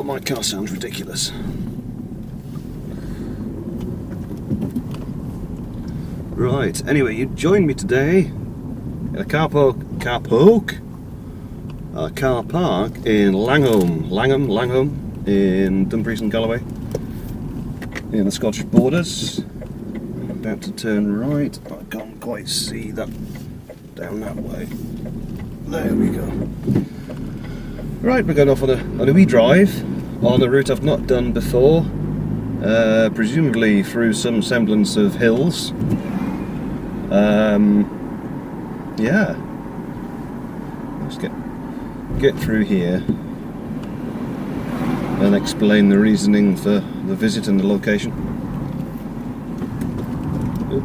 my car sounds ridiculous. Right, anyway, you joined me today in a car park in Langholm in Dumfries and Galloway in the Scottish borders. I'm about to turn right. I can't quite see that down that way. There we go. Right, we're going off on a wee drive on a route I've not done before, presumably through some semblance of hills. Yeah, let's get through here and explain the reasoning for the visit and the location. Oop,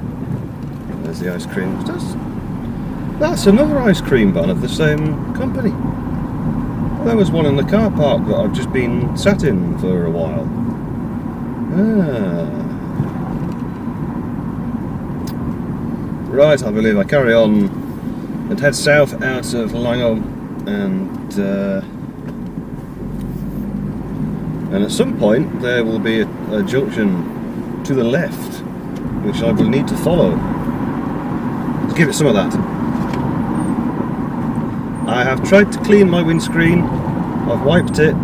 there's the ice cream. That's another ice cream van of the same company. There was one in the car park that I've just been sat in for a while. Right, I believe I carry on and head south out of Langholm, and at some point there will be a junction to the left which I will need to follow. Let's give it some of that. I have tried to clean my windscreen. I've wiped it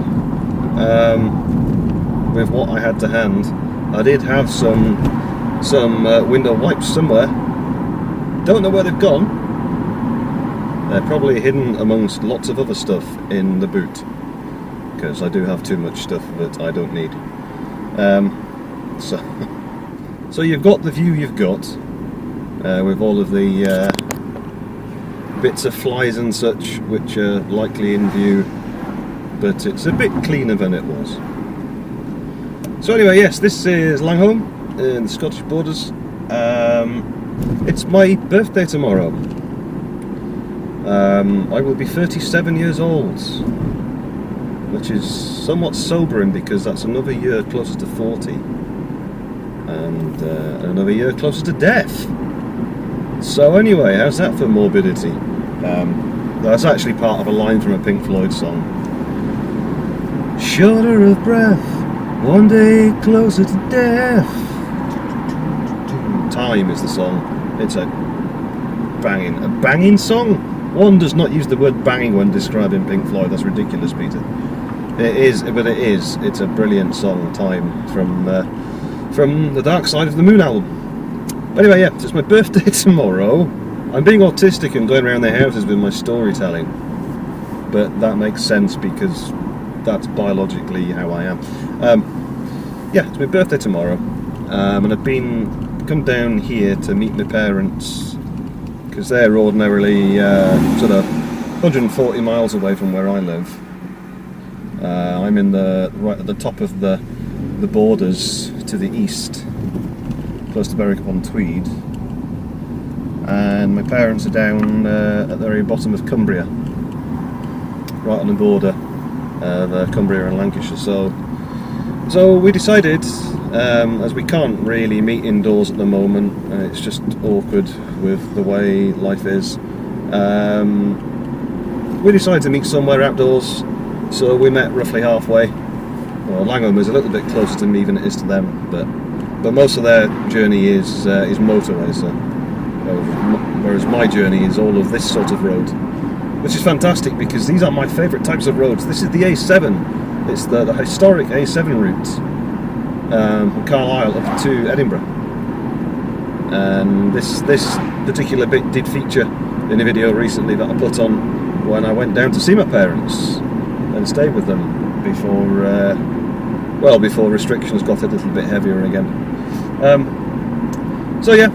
with what I had to hand. I did have some window wipes somewhere. Don't know where they've gone. They're probably hidden amongst lots of other stuff in the boot, because I do have too much stuff that I don't need. So you've got the view you've got, with all of the bits of flies and such which are likely in view, but it's a bit cleaner than it was. So anyway, yes, this is Langholm in the Scottish borders. It's my birthday tomorrow. I will be 37 years old, which is somewhat sobering because that's another year closer to 40 and another year closer to death. So anyway, how's that for morbidity? That's actually part of a line from a Pink Floyd song. Shorter of breath, one day closer to death. Time is the song. It's a banging song. One does not use the word banging when describing Pink Floyd. That's ridiculous, Peter. It is, but it is. It's a brilliant song, Time, from the Dark Side of the Moon album. Anyway, yeah, it's my birthday tomorrow. I'm being autistic and going around their houses with my storytelling, but that makes sense because that's biologically how I am. Yeah, it's my birthday tomorrow, and I've come down here to meet my parents because they're ordinarily sort of 140 miles away from where I live. I'm right at the top of the borders to the east, close to Berwick-upon-Tweed, and my parents are down at the very bottom of Cumbria, right on the border of Cumbria and Lancashire. So we decided, as we can't really meet indoors at the moment, it's just awkward with the way life is, we decided to meet somewhere outdoors, so we met roughly halfway. Well, Langholm is a little bit closer to me than it is to them, but most of their journey is motorway, so, whereas my journey is all of this sort of road, which is fantastic because these are my favourite types of roads. This is the A7. It's the historic A7 route from Carlisle up to Edinburgh, and this particular bit did feature in a video recently that I put on when I went down to see my parents and stayed with them before restrictions got a little bit heavier again. So yeah,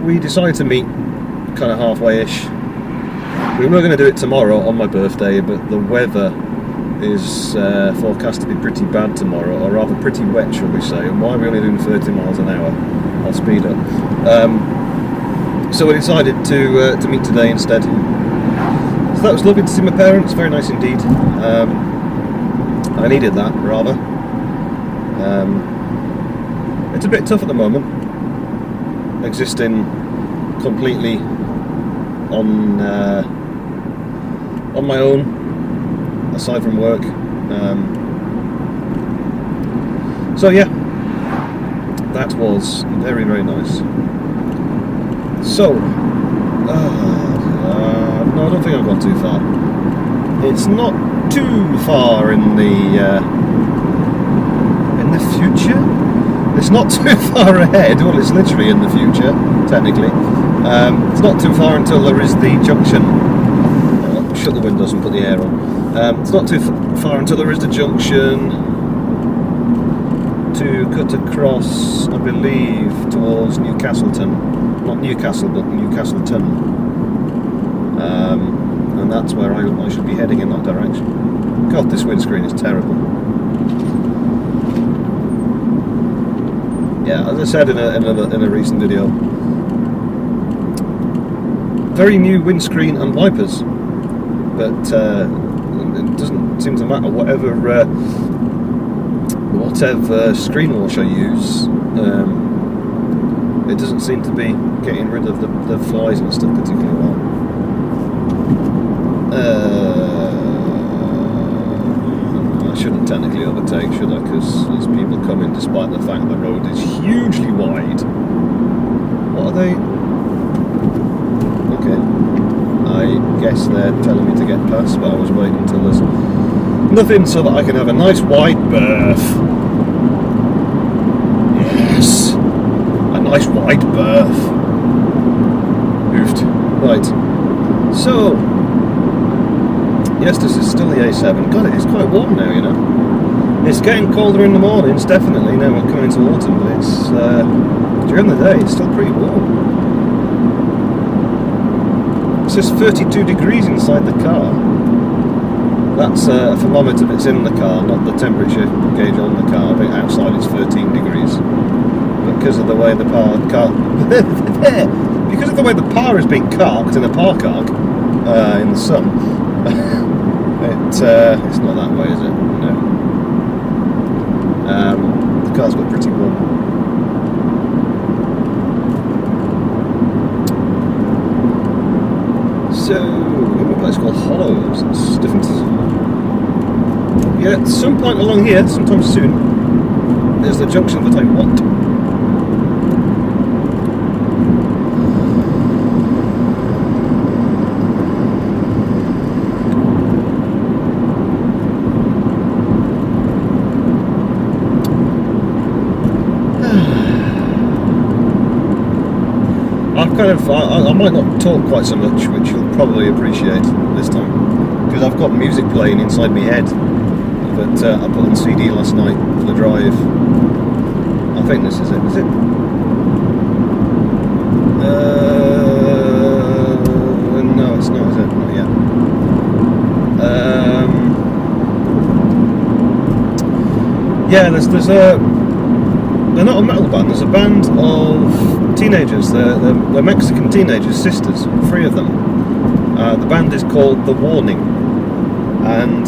we decided to meet kind of halfway-ish. We were going to do it tomorrow on my birthday, but the weather is forecast to be pretty bad tomorrow, or rather pretty wet, shall we say. And why are we only doing 30 miles an hour? I'll speed up. So we decided to meet today instead. So that was lovely to see my parents, very nice indeed. I needed that, rather. It's a bit tough at the moment, existing completely on my own, aside from work. So yeah, that was very, very nice. So, no, I don't think I've gone too far. It's not too far in the future. It's not too far ahead. Well, it's literally in the future, technically. It's not too far until there is the junction. I'll shut the windows and put the air on. It's not too far until there is the junction to cut across, I believe, towards Newcastleton. Not Newcastle, but Newcastleton. And that's where I should be heading in that direction. God, this windscreen is terrible. Yeah, as I said in a recent video, very new windscreen and wipers, but it doesn't seem to matter whatever screen wash I use. It doesn't seem to be getting rid of the flies and stuff particularly well. I shouldn't technically overtake, should I? Because there's people coming despite the fact the road is hugely wide. What are they? Okay. I guess they're telling me to get past, but I was waiting until there's nothing so that I can have a nice wide berth. Yes! A nice wide berth. Oofed. Right. So, yes, this is still the A7. God, it is quite warm now, you know. It's getting colder in the mornings, definitely. Now we're coming into autumn, but it's during the day it's still pretty warm. It says 32 degrees inside the car. That's a thermometer that's in the car, not the temperature gauge on the car. I think outside it's 13 degrees. But because of the way the because of the way the par is being carked in a park arc in the sun, it's not that way, is it? No. The car's got pretty warm. So, we're in a place called Hollows. It's different. Yeah, at some point along here, sometime soon, there's the junction that I want. I might not talk quite so much, which you'll probably appreciate this time, because I've got music playing inside my head that I put on CD last night for the drive. I think this is it. Is it? No, it's not. Is it? Not yet. Yeah, there's a. They're not a metal band. There's a band of teenagers. They're Mexican teenagers, sisters, 3 of them. The band is called The Warning, and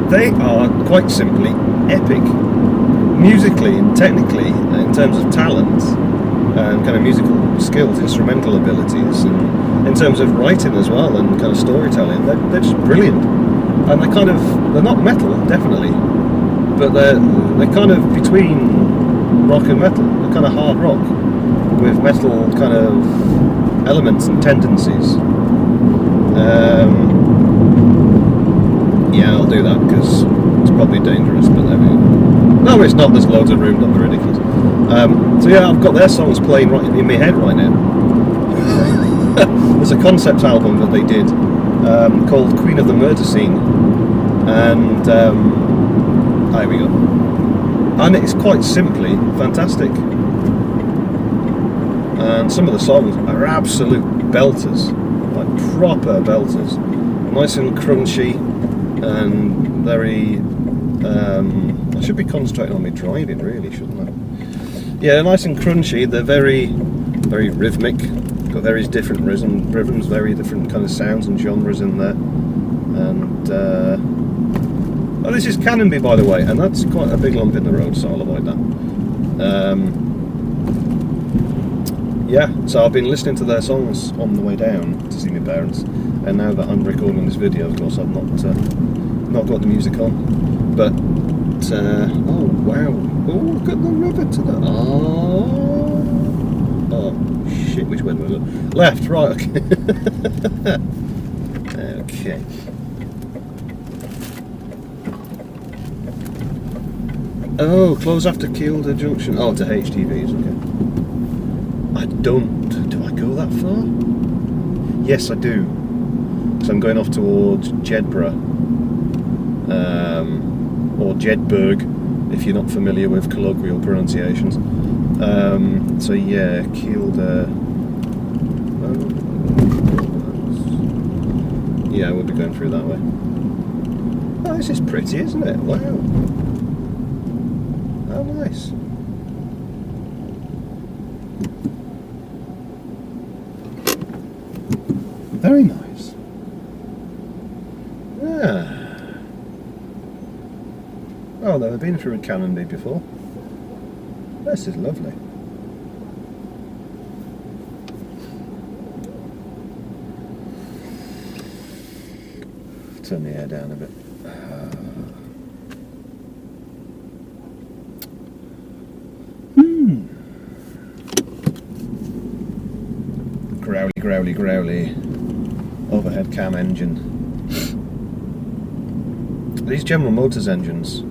they are quite simply epic, musically and technically, in terms of talent and kind of musical skills, instrumental abilities, and in terms of writing as well and kind of storytelling. They're just brilliant, and they're not metal, definitely, but they're kind of between rock and metal. They're kind of hard rock with metal kind of elements and tendencies. Yeah, I'll do that because it's probably dangerous, but there we go. No, it's not. There's loads of room. Don't be ridiculous. So yeah, I've got their songs playing right in my head right now. There's a concept album that they did called Queen of the Murder Scene, and there we go. And it's quite simply fantastic. And some of the songs are absolute belters, like proper belters. Nice and crunchy and very... I should be concentrating on my driving, really, shouldn't I? Yeah, nice and crunchy. They're very, very rhythmic. Got various different rhythms, very different kind of sounds and genres in there. And oh, this is Canonby, by the way, and that's quite a big lump in the road, so I'll avoid that. Yeah, so I've been listening to their songs on the way down to see my parents, and now that I'm recording this video, of course, I've not got the music on. But oh wow, from the river to the... Oh shit, which way do I look? Left, right, okay. Okay. Oh, close after Kielder Junction. Oh, to HTVs, okay. I don't... Do I go that far? Yes, I do. So I'm going off towards Jedburgh. Or Jedburgh, if you're not familiar with colloquial pronunciations. So yeah, Kielder... Yeah, we'll be going through that way. Oh, this is pretty, isn't it? Wow. How nice. Very nice. Yeah. Oh, no, I've been through Canonby before. This is lovely. Turn the air down a bit. Growly, growly, growly. Overhead cam engine. These General Motors engines,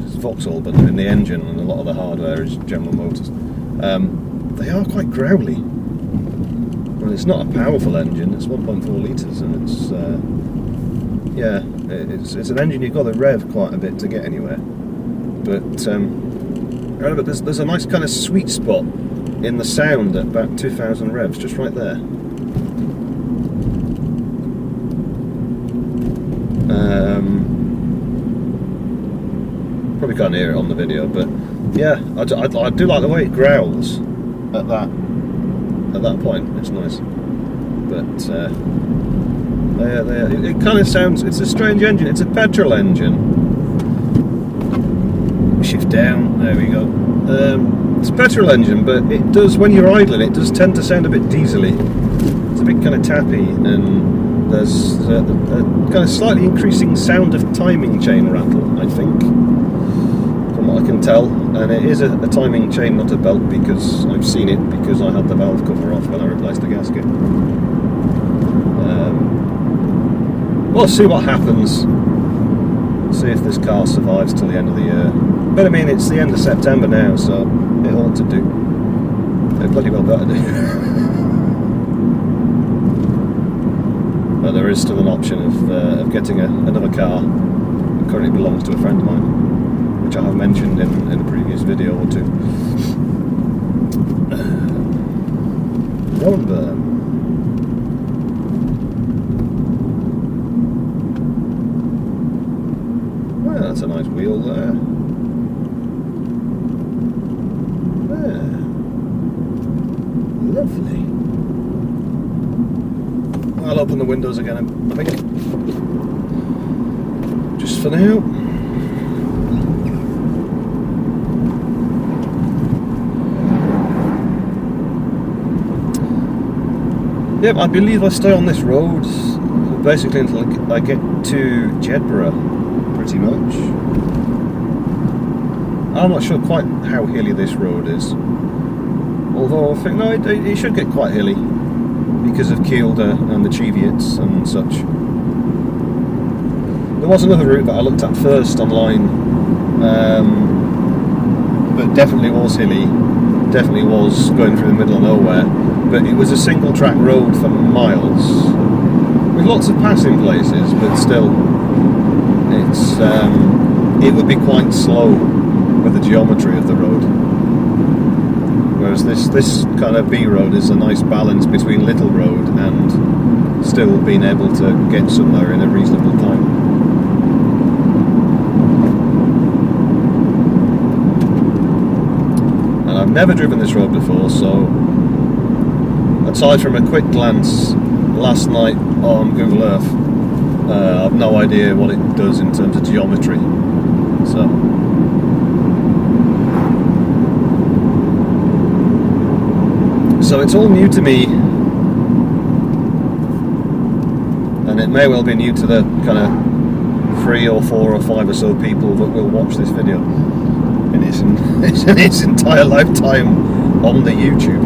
it's Vauxhall, but in the engine and a lot of the hardware is General Motors. They are quite growly. Well, it's not a powerful engine. It's 1.4 litres, and it's yeah, it's an engine you've got to rev quite a bit to get anywhere. But there's a nice kind of sweet spot in the sound at about 2,000 revs, just right there. Probably can't hear it on the video, but yeah, I do like the way it growls at that point. It's nice, but it kind of sounds. It's a strange engine. It's a petrol engine. Shift down. There we go. It's a petrol engine, but it does, when you're idling, it does tend to sound a bit diesely. It's a bit kind of tappy, and there's a kind of slightly increasing sound of timing chain rattle, I think, from what I can tell. And it is a timing chain, not a belt, because I've seen it, because I had the valve cover off when I replaced the gasket. We'll see what happens. See if this car survives till the end of the year. But I mean, it's the end of September now, so it ought to do. It bloody well better do. But there is still an option of getting another car that currently belongs to a friend of mine, which I have mentioned in a previous video or two. Rowanburn. Well, that's a nice wheel there. Lovely. I'll open the windows again, I think. Just for now. Yep, I believe I stay on this road basically until I get to Jedburgh, pretty much. I'm not sure quite how hilly this road is. Although I think, no, it should get quite hilly because of Kielder and the Cheviots and such. There was another route that I looked at first online, but definitely was hilly, definitely was going through the middle of nowhere, but it was a single track road for miles, with lots of passing places, but still, it would be quite slow with the geometry of the road. Whereas this kind of B road is a nice balance between little road and still being able to get somewhere in a reasonable time. And I've never driven this road before, so aside from a quick glance last night on Google Earth, I've no idea what it does in terms of geometry. So it's all new to me, and it may well be new to the kind of 3 or 4 or 5 or so people that will watch this video. in his entire lifetime on the YouTube.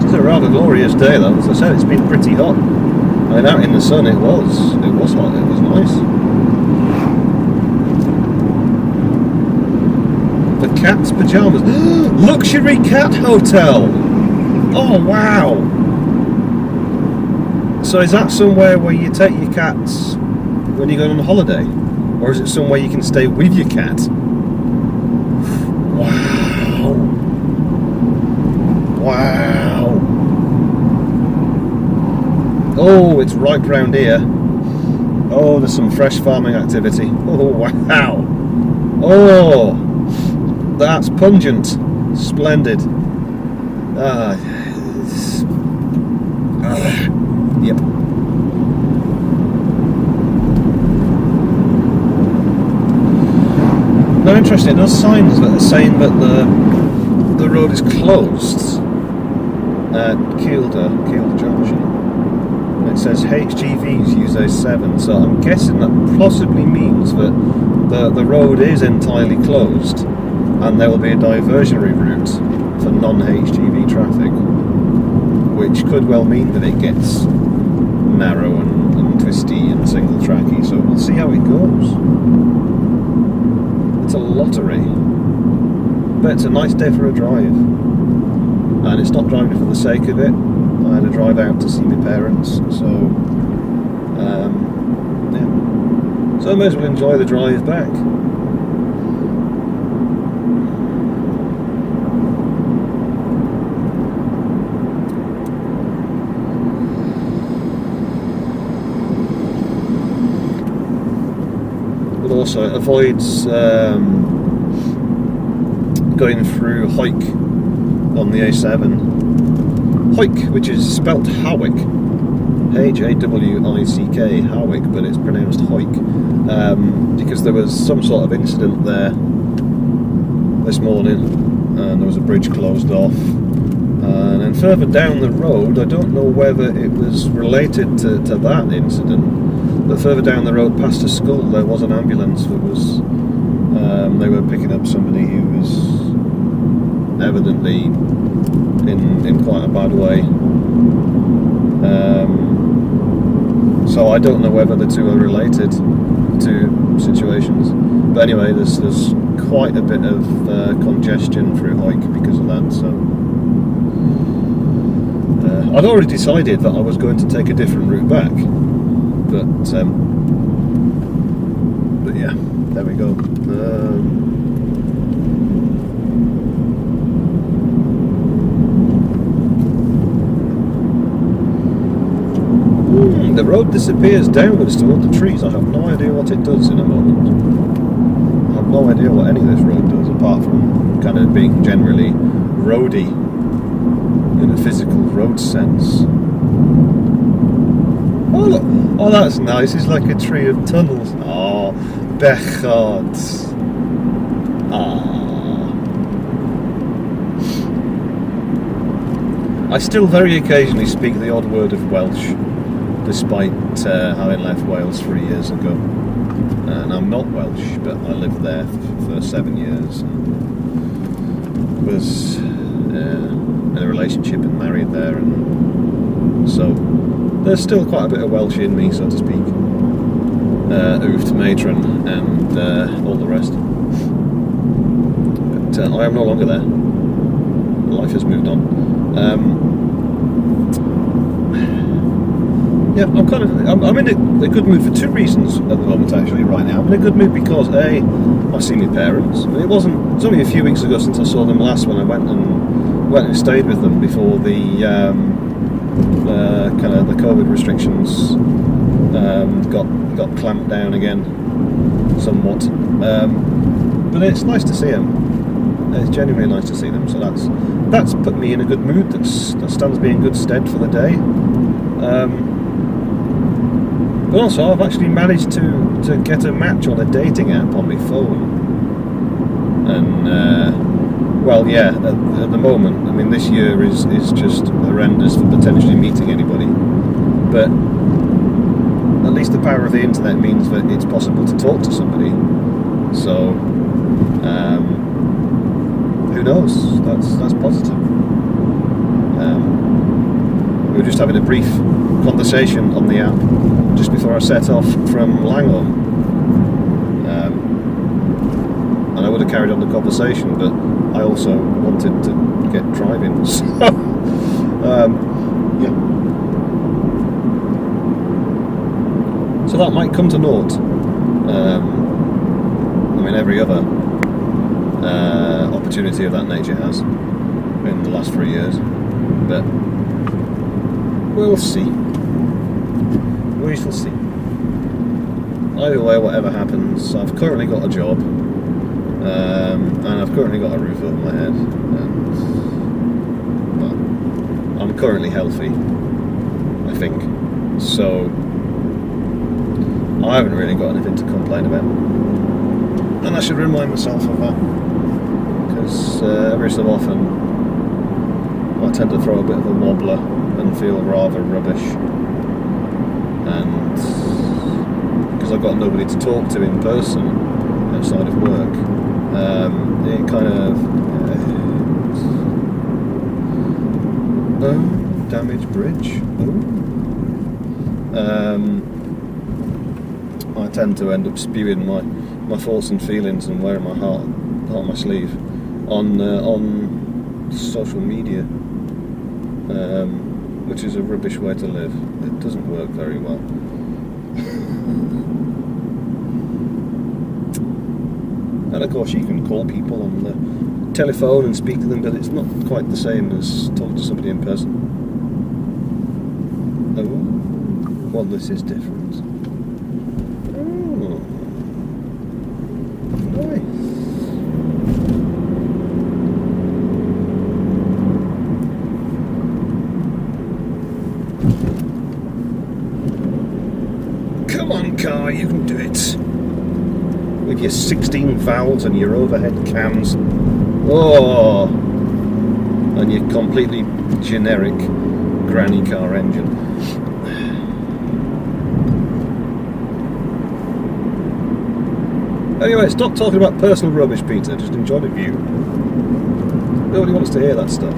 It's a rather glorious day though. As I said, it's been pretty hot. I mean, out in the sun it was hot, it was nice. The cat's pyjamas. Luxury cat hotel! Oh wow! So is that somewhere where you take your cats when you're going on holiday? Or is it somewhere you can stay with your cat? Wow! Wow! Oh, it's ripe round here. Oh, there's some fresh farming activity. Oh, wow! Oh! That's pungent. Splendid. Yep. Now, interesting, there's signs that are saying that the road is closed at Kielder Junction. It says HGVs use A7, so I'm guessing that possibly means that the road is entirely closed and there will be a diversionary route for non-HGV traffic, which could well mean that it gets narrow and twisty and single tracky, so we'll see how it goes. It's a lottery, but it's a nice day for a drive, and it's not driving for the sake of it. I had a drive out to see my parents, so yeah. So I may as well enjoy the drive back. But also it avoids going through Hoyk on the A7. Hoyk, which is spelt Hawick, Hawick, Hawick, but it's pronounced Hoyk, because there was some sort of incident there this morning, and there was a bridge closed off, and then further down the road, I don't know whether it was related to that incident, but further down the road past a school there was an ambulance that was, they were picking up somebody who was evidently in quite a bad way, so I don't know whether the two are related to situations, but anyway, there's quite a bit of congestion through Hoyk because of that. So I'd already decided that I was going to take a different route back, but yeah, there we go. The road disappears downwards toward the trees. I have no idea what it does in a moment. I have no idea what any of this road does, apart from kind of being generally roady in a physical road sense. Oh look, oh that's nice, it's like a tree of tunnels. Oh, bechod. I still very occasionally speak the odd word of Welsh, despite having left Wales 3 years ago. And I'm not Welsh, but I lived there for 7 years. And was in a relationship and married there, and so there's still quite a bit of Welsh in me, so to speak. Oofed matron and all the rest. But I am no longer there. Life has moved on. Yeah, I'm in a good mood for two reasons at the moment, actually, right now. I'm in a good mood because, A, I see my parents. It's only a few weeks ago since I saw them last, when I went and stayed with them before the kind of the COVID restrictions got clamped down again somewhat. But it's nice to see them. It's genuinely nice to see them, so that's put me in a good mood. That stands me in good stead for the day. But also, I've actually managed to get a match on a dating app on my phone. well, yeah, at the moment, I mean, this year is just horrendous for potentially meeting anybody. But at least the power of the internet means that it's possible to talk to somebody. So, who knows? That's positive. We were just having a brief conversation on the app just before I set off from Langholm. And I would have carried on the conversation, but I also wanted to get driving. So, yeah. So that might come to naught. I mean, every other opportunity of that nature has in the last 3 years. But we'll see. We shall see. Either way, whatever happens, I've currently got a job. And I've currently got a roof over my head, and well, I'm currently healthy, I think, so I haven't really got anything to complain about, and I should remind myself of that, because every so often I tend to throw a bit of a wobbler and feel rather rubbish, and because I've got nobody to talk to in person outside of work, it kind of damaged bridge. I tend to end up spewing my thoughts and feelings and wearing my heart on my sleeve on social media, which is a rubbish way to live. It doesn't work very well. And of course you can call people on the telephone and speak to them, but it's not quite the same as talking to somebody in person. Oh, well, this is different. Oh, nice. Come on, car, you can do it. With your 16 valves and your overhead cams, oh, and your completely generic granny car engine. Anyway, stop talking about personal rubbish, Peter. Just enjoy the view. Nobody wants to hear that stuff,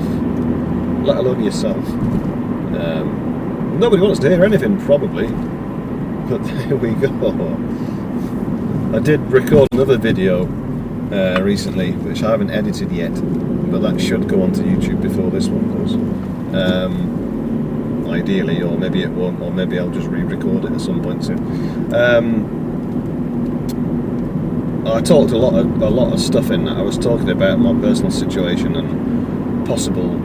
let alone yourself. Nobody wants to hear anything, probably. But there we go. I did record another video recently, which I haven't edited yet, but that should go onto YouTube before this one does. Ideally, or maybe it won't, or maybe I'll just re-record it at some point soon. I talked a lot of stuff in that. I was talking about my personal situation and possible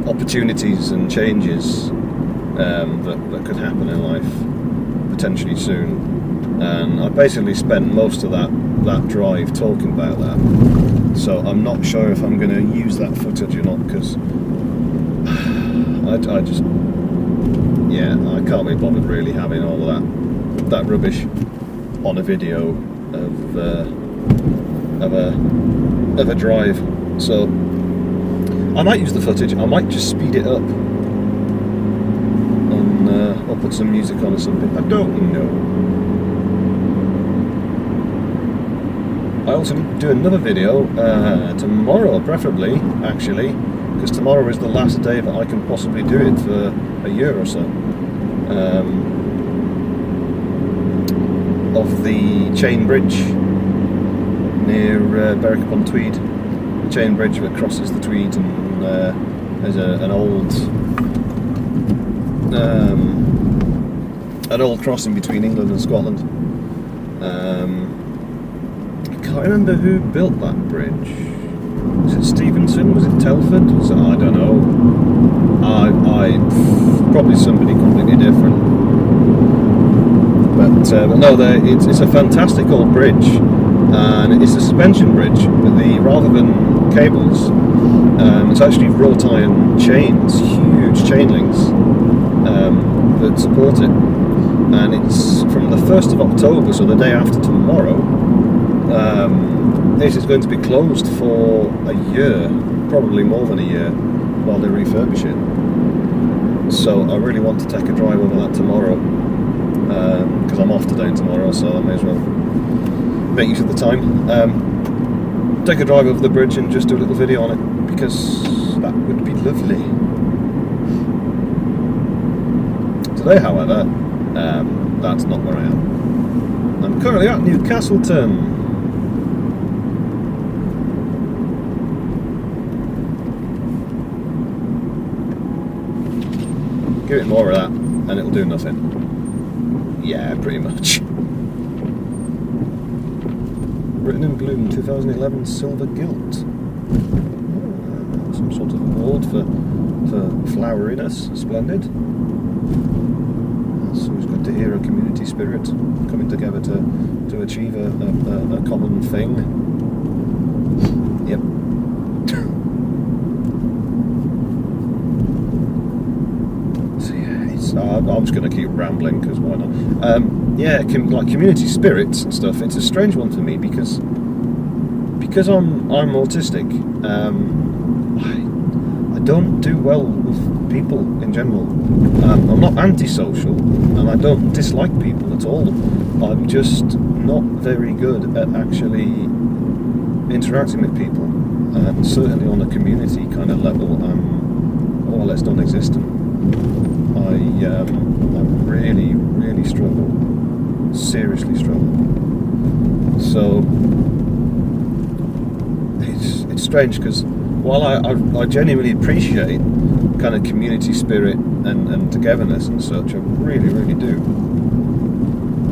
opportunities and changes that could happen in life potentially soon, and I basically spent most of that drive talking about that, so I'm not sure if I'm going to use that footage or not, because I just, yeah, I can't be bothered really having all of that rubbish on a video of a drive. So I might use the footage, I might just speed it up, I'll put some music on or something, I don't know. I also need to do another video tomorrow, preferably, actually, because tomorrow is the last day that I can possibly do it for a year or so, of the Chain Bridge near Berwick-upon-Tweed, the Chain Bridge that crosses the Tweed, and there's an old crossing between England and Scotland. I can't remember who built that bridge. Was it Stevenson? Was it Telford? Was it, I don't know. Probably somebody completely different. But no, it's a fantastic old bridge, and it's a suspension bridge. But rather than cables, it's actually wrought iron chains, huge chain links that support it. And it's from the 1st of October, so the day after tomorrow, this is going to be closed for a year, probably more than a year, while they refurbish it. So I really want to take a drive over that tomorrow, because I'm off today and tomorrow, so I may as well make use of the time. Take a drive over the bridge and just do a little video on it, because that would be lovely. Today, however, that's not where I am. I'm currently at Newcastleton. Give it more of that and it'll do nothing. Yeah, pretty much. Written in Bloom 2011 Silver Gilt. Some sort of award for floweriness. Splendid. It's always good to hear a community spirit coming together to achieve a common thing. Yep. I'm just going to keep rambling because why not? Yeah, like community spirits and stuff. It's a strange one for me because I'm autistic. I don't do well with people in general. I'm not antisocial, and I don't dislike people at all. I'm just not very good at actually interacting with people, and certainly on a community kind of level, I'm more or less non-existent. I really, really struggle. Seriously struggle. So it's strange because while I genuinely appreciate kind of community spirit and togetherness and such, I really, really do.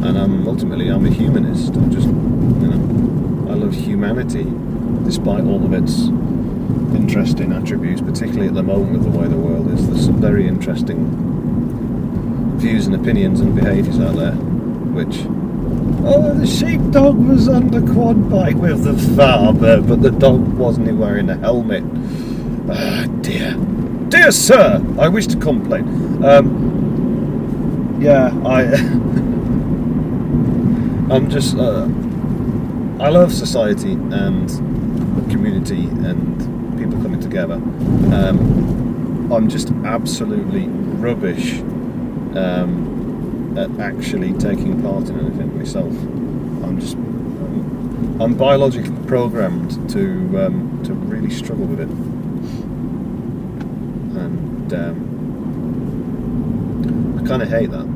And I'm a humanist. I'm just, I love humanity despite all of its interesting attributes, particularly at the moment with the way the world is. There's some very interesting views and opinions and behaviours out there, which, the sheepdog was on the quad bike with the father, but the dog wasn't wearing a helmet. Ah, dear sir, I wish to complain. I'm just, I love society and community and people coming together. I'm just absolutely rubbish at actually taking part in anything myself. I'm biologically programmed to really struggle with it, and I kind of hate that.